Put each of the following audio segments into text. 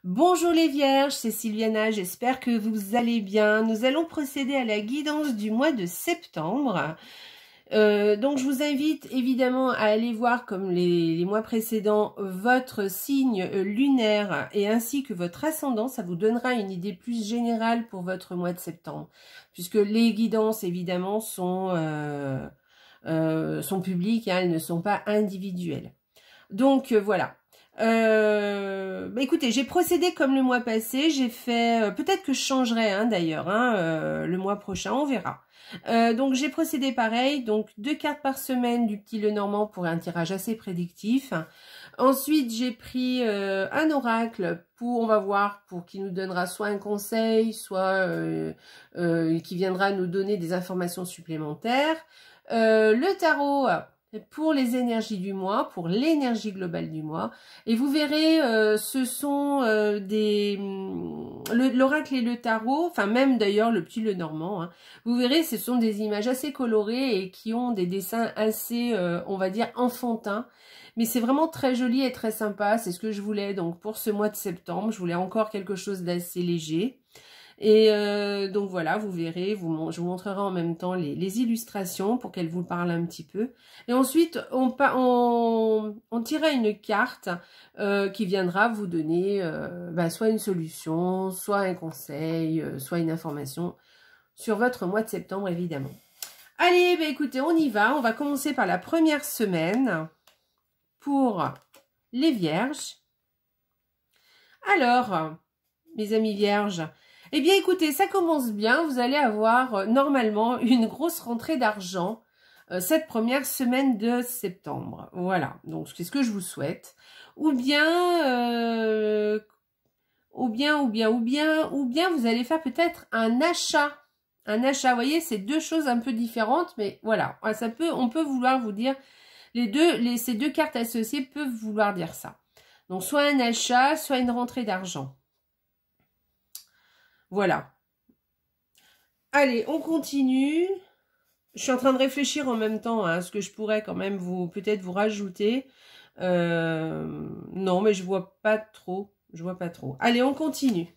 Bonjour les vierges, c'est Sylviana, j'espère que vous allez bien. Nous allons procéder à la guidance du mois de septembre. Donc je vous invite évidemment à aller voir comme les mois précédents votre signe lunaire et ainsi que votre ascendant. Ça vous donnera une idée plus générale pour votre mois de septembre. Puisque les guidances évidemment sont publiques, hein, elles ne sont pas individuelles. Donc voilà. Écoutez, j'ai procédé comme le mois passé, j'ai fait, peut-être que je changerai hein, d'ailleurs, hein, le mois prochain, on verra. Donc j'ai procédé pareil, donc 2 cartes par semaine du petit Lenormand pour un tirage assez prédictif. Ensuite j'ai pris un oracle pour, on va voir, pour qui nous donnera soit un conseil, soit qui viendra nous donner des informations supplémentaires. Le tarot pour les énergies du mois, pour l'énergie globale du mois. Et vous verrez, ce sont l'oracle et le tarot, enfin même d'ailleurs le petit Lenormand, hein, vous verrez, ce sont des images assez colorées et qui ont des dessins assez, on va dire, enfantins. Mais c'est vraiment très joli et très sympa, c'est ce que je voulais donc pour ce mois de septembre. Je voulais encore quelque chose d'assez léger. Et donc voilà, vous verrez, je vous montrerai en même temps les illustrations pour qu'elles vous parlent un petit peu. Et ensuite, on tirera une carte qui viendra vous donner soit une solution, soit un conseil, soit une information sur votre mois de septembre évidemment. Allez, écoutez, on y va. On va commencer par la première semaine pour les vierges. Alors, mes amis vierges, eh bien, écoutez, ça commence bien. Vous allez avoir normalement une grosse rentrée d'argent cette première semaine de septembre. Voilà, donc c'est ce que je vous souhaite. Ou bien, vous allez faire peut-être un achat. Un achat, vous voyez, c'est deux choses un peu différentes, mais voilà, on peut vouloir vous dire, ces deux cartes associées peuvent vouloir dire ça. Donc, soit un achat, soit une rentrée d'argent. Voilà. Allez, on continue. Je suis en train de réfléchir en même temps à ce que je pourrais quand même peut-être vous rajouter. Non, mais je vois pas trop. Je vois pas trop. Allez, on continue.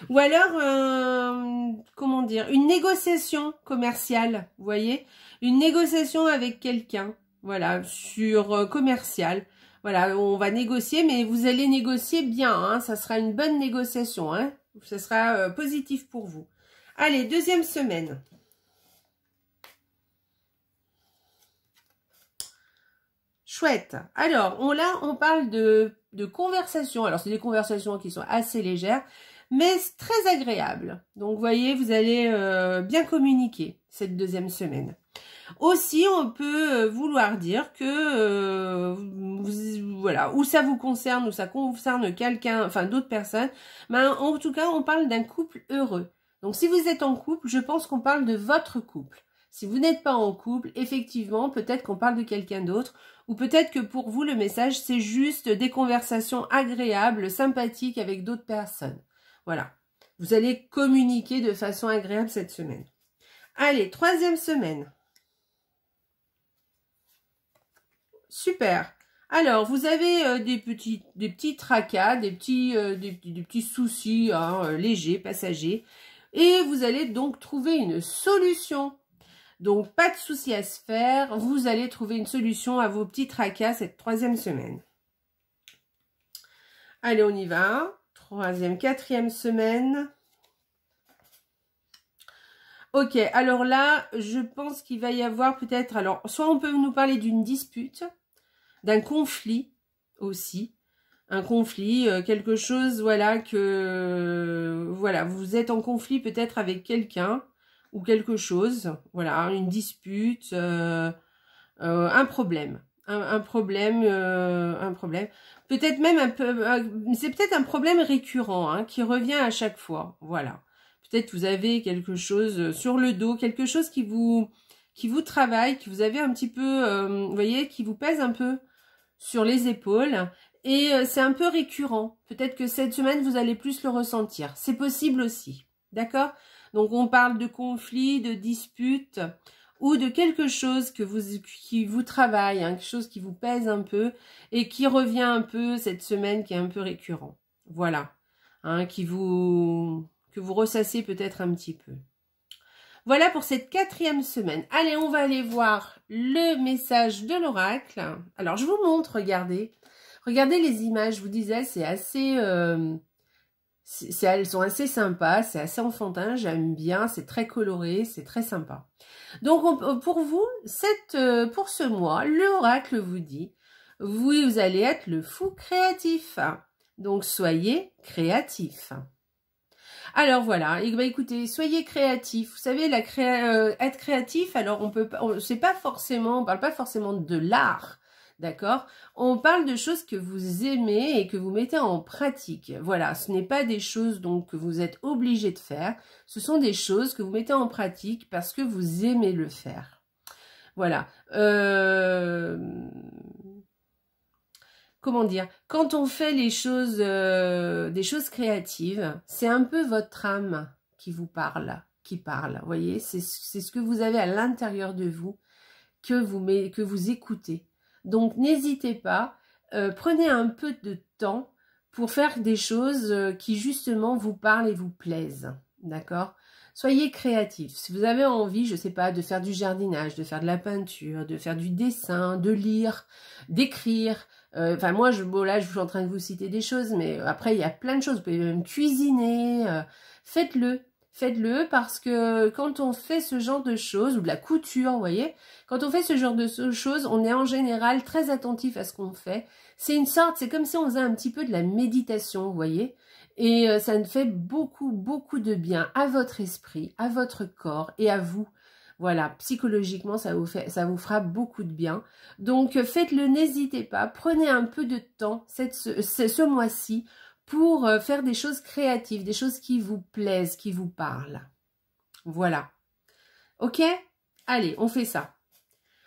Ou alors, comment dire, une négociation commerciale, vous voyez, une négociation avec quelqu'un, voilà, sur commercial. Voilà, on va négocier, mais vous allez négocier bien, hein, ça sera une bonne négociation, hein. Ce sera positif pour vous. Allez, deuxième semaine. Chouette. Alors, on parle de conversations. Alors, c'est des conversations qui sont assez légères, mais très agréables. Donc, vous voyez, vous allez bien communiquer cette deuxième semaine. Aussi, on peut vouloir dire que, voilà, ou ça vous concerne, ou ça concerne quelqu'un, enfin d'autres personnes, mais en tout cas, on parle d'un couple heureux. Donc, si vous êtes en couple, je pense qu'on parle de votre couple. Si vous n'êtes pas en couple, effectivement, peut-être qu'on parle de quelqu'un d'autre, ou peut-être que pour vous, le message, c'est juste des conversations agréables, sympathiques avec d'autres personnes. Voilà. Vous allez communiquer de façon agréable cette semaine. Allez, troisième semaine. Super. Alors, vous avez des petits tracas, des petits soucis hein, légers, passagers. Et vous allez donc trouver une solution. Donc, pas de souci à se faire. Vous allez trouver une solution à vos petits tracas cette troisième semaine. Allez, on y va. Troisième, quatrième semaine. Ok, alors là, je pense qu'il va y avoir peut-être... Alors, soit on peut nous parler d'une dispute, d'un conflit aussi. Un conflit, quelque chose, voilà, voilà, vous êtes en conflit peut-être avec quelqu'un ou quelque chose, voilà, une dispute, un problème, un problème. Peut-être même un peu, c'est peut-être un problème récurrent, hein, qui revient à chaque fois, voilà. Peut-être vous avez quelque chose sur le dos, quelque chose qui vous travaille, qui vous avez un petit peu, vous voyez, qui vous pèse un peu sur les épaules. Et c'est un peu récurrent. Peut-être que cette semaine, vous allez plus le ressentir. C'est possible aussi. D'accord? Donc, on parle de conflit, de dispute ou de quelque chose qui vous travaille, hein, quelque chose qui vous pèse un peu et qui revient un peu cette semaine, qui est un peu récurrent. Voilà. Hein, que vous ressassez peut-être un petit peu. Voilà pour cette 4e semaine. Allez, on va aller voir le message de l'oracle. Alors, je vous montre, regardez. Regardez les images, je vous disais, c'est assez... elles sont assez sympas, c'est assez enfantin, j'aime bien, c'est très coloré, c'est très sympa. Donc, pour vous, pour ce mois, l'oracle vous dit, vous allez être le fou créatif. Donc, soyez créatif. Alors voilà, et ben écoutez, soyez créatifs. Vous savez, être créatif, alors on parle pas forcément de l'art, d'accord? On parle de choses que vous aimez et que vous mettez en pratique. Voilà, ce n'est pas des choses donc que vous êtes obligé de faire. Ce sont des choses que vous mettez en pratique parce que vous aimez le faire. Voilà. Comment dire, quand on fait les choses, des choses créatives, c'est un peu votre âme qui vous parle, vous voyez, c'est ce que vous avez à l'intérieur de vous, que vous écoutez. Donc, n'hésitez pas, prenez un peu de temps pour faire des choses qui, justement, vous parlent et vous plaisent, d'accord? Soyez créatifs. Si vous avez envie, je ne sais pas, de faire du jardinage, de faire de la peinture, de faire du dessin, de lire, d'écrire. Enfin, moi, là, je suis en train de vous citer des choses, mais après, il y a plein de choses. Vous pouvez même cuisiner. Faites-le. Faites-le parce que quand on fait ce genre de choses, ou de la couture, vous voyez, quand on fait ce genre de choses, on est en général très attentif à ce qu'on fait. C'est comme si on faisait un petit peu de la méditation, vous voyez. Et ça fait beaucoup, beaucoup de bien à votre esprit, à votre corps et à vous. Voilà, psychologiquement, ça vous fera beaucoup de bien. Donc, faites-le, n'hésitez pas. Prenez un peu de temps ce mois-ci pour faire des choses créatives, des choses qui vous plaisent, qui vous parlent. Voilà. Ok? Allez, on fait ça.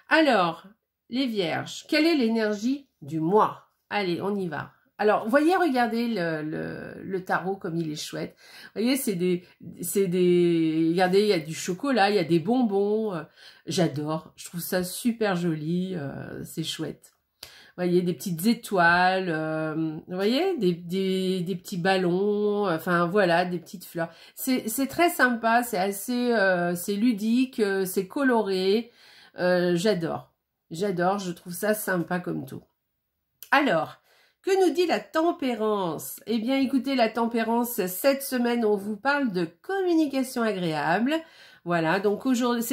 Alors, les vierges, quelle est l'énergie du mois? Allez, on y va. Alors, voyez, regardez le tarot comme il est chouette. Vous voyez, regardez, il y a du chocolat, il y a des bonbons. J'adore, je trouve ça super joli, c'est chouette. Vous voyez, des petites étoiles, vous voyez, des petits ballons, enfin voilà, des petites fleurs. C'est très sympa, c'est assez, c'est ludique, c'est coloré. J'adore, je trouve ça sympa comme tout. Alors, que nous dit la tempérance? Eh bien, écoutez, la tempérance, cette semaine, on vous parle de communication agréable. Voilà, donc aujourd'hui,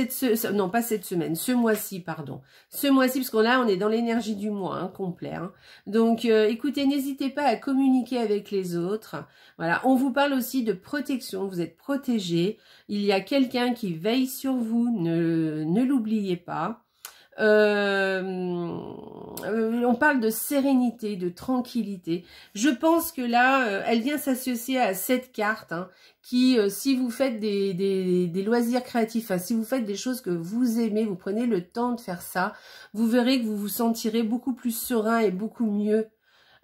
non pas cette semaine, ce mois-ci, pardon. Ce mois-ci, parce qu'on là, on est dans l'énergie du mois, hein, complet. Hein. Donc, écoutez, n'hésitez pas à communiquer avec les autres. Voilà, on vous parle aussi de protection, vous êtes protégés. Il y a quelqu'un qui veille sur vous, ne l'oubliez pas. On parle de sérénité, de tranquillité. Je pense que là, elle vient s'associer à cette carte hein, qui, si vous faites des loisirs créatifs, hein, si vous faites des choses que vous aimez, vous prenez le temps de faire ça, vous verrez que vous vous sentirez beaucoup plus serein et beaucoup mieux.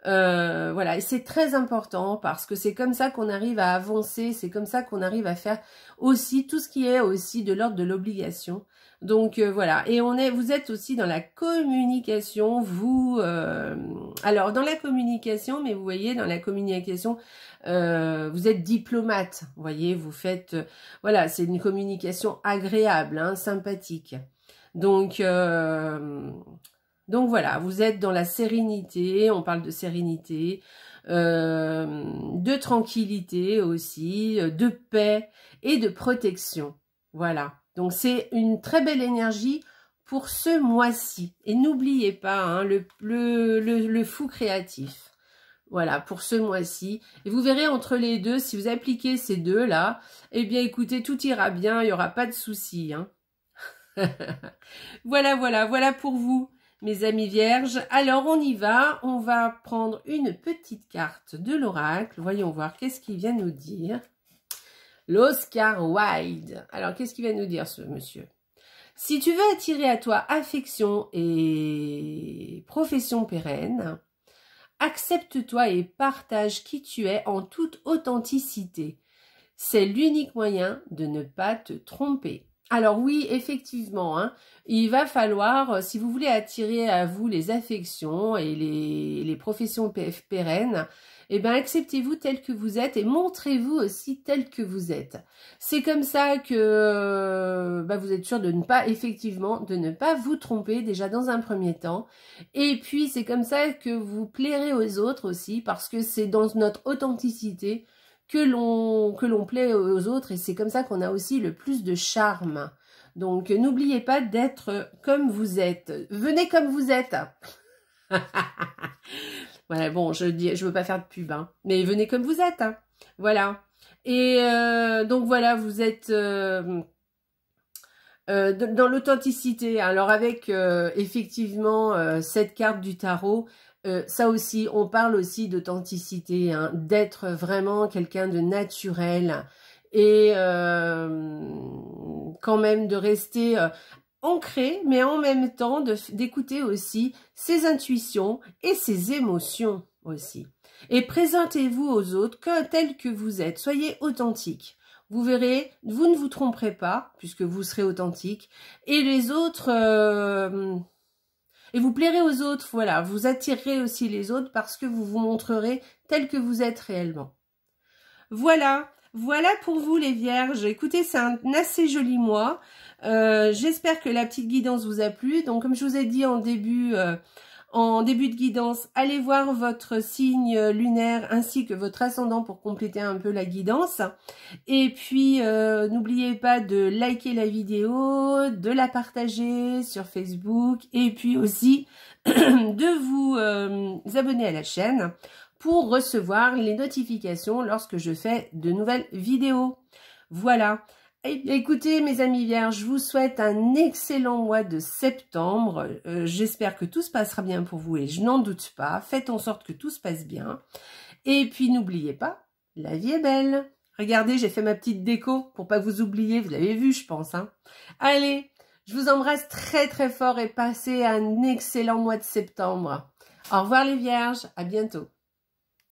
Voilà, et c'est très important parce que c'est comme ça qu'on arrive à avancer, c'est comme ça qu'on arrive à faire aussi tout ce qui est aussi de l'ordre de l'obligation. Donc voilà, et vous êtes aussi dans la communication, alors dans la communication, mais vous voyez, dans la communication, vous êtes diplomate, vous voyez, vous faites, voilà, c'est une communication agréable, hein, sympathique. Donc voilà, vous êtes dans la sérénité, on parle de sérénité, de tranquillité aussi, de paix et de protection. Voilà, donc c'est une très belle énergie pour ce mois-ci. Et n'oubliez pas hein, le fou créatif. Voilà, pour ce mois-ci. Et vous verrez entre les deux, si vous appliquez ces deux-là, eh bien écoutez, tout ira bien, il n'y aura pas de souci. Hein. Voilà pour vous. Mes amis vierges, alors on y va, on va prendre une petite carte de l'oracle, voyons voir qu'est-ce qu'il vient nous dire. L'Oscar Wilde, alors qu'est-ce qu'il vient nous dire ce monsieur? Si tu veux attirer à toi affection et profession pérenne, accepte-toi et partage qui tu es en toute authenticité. C'est l'unique moyen de ne pas te tromper. Alors oui, effectivement, hein, il va falloir, si vous voulez attirer à vous les affections et les professions pérennes, eh ben acceptez-vous tel que vous êtes et montrez-vous aussi tel que vous êtes. C'est comme ça que bah, vous êtes sûr de ne pas, effectivement, de ne pas vous tromper déjà dans un premier temps. Et puis c'est comme ça que vous plairez aux autres aussi, parce que c'est dans notre authenticité que l'on plaît aux autres, et c'est comme ça qu'on a aussi le plus de charme. Donc n'oubliez pas d'être comme vous êtes. Venez comme vous êtes. Voilà, bon, je veux pas faire de pub, hein, mais venez comme vous êtes. Hein. Voilà. Et donc voilà, vous êtes dans l'authenticité. Alors avec effectivement cette carte du tarot, ça aussi, on parle aussi d'authenticité, hein, d'être vraiment quelqu'un de naturel et quand même de rester ancré, mais en même temps d'écouter aussi ses intuitions et ses émotions aussi. Et présentez-vous aux autres tels que vous êtes. Soyez authentique. Vous verrez, vous ne vous tromperez pas, puisque vous serez authentique. Et les autres... et vous plairez aux autres, voilà. Vous attirerez aussi les autres parce que vous vous montrerez tel que vous êtes réellement. Voilà. Voilà pour vous les vierges. Écoutez, c'est un assez joli mois. J'espère que la petite guidance vous a plu. Donc, comme je vous ai dit en début de guidance, allez voir votre signe lunaire ainsi que votre ascendant pour compléter un peu la guidance. Et puis, n'oubliez pas de liker la vidéo, de la partager sur Facebook et puis aussi de vous abonner à la chaîne pour recevoir les notifications lorsque je fais de nouvelles vidéos. Voilà. Écoutez mes amis vierges, je vous souhaite un excellent mois de septembre. J'espère que tout se passera bien pour vous et je n'en doute pas. Faites en sorte que tout se passe bien. Et puis n'oubliez pas, la vie est belle. Regardez, j'ai fait ma petite déco pour pas que vous oubliez. Vous l'avez vu, je pense. Hein. Allez, je vous embrasse très très fort et passez un excellent mois de septembre. Au revoir les vierges, à bientôt.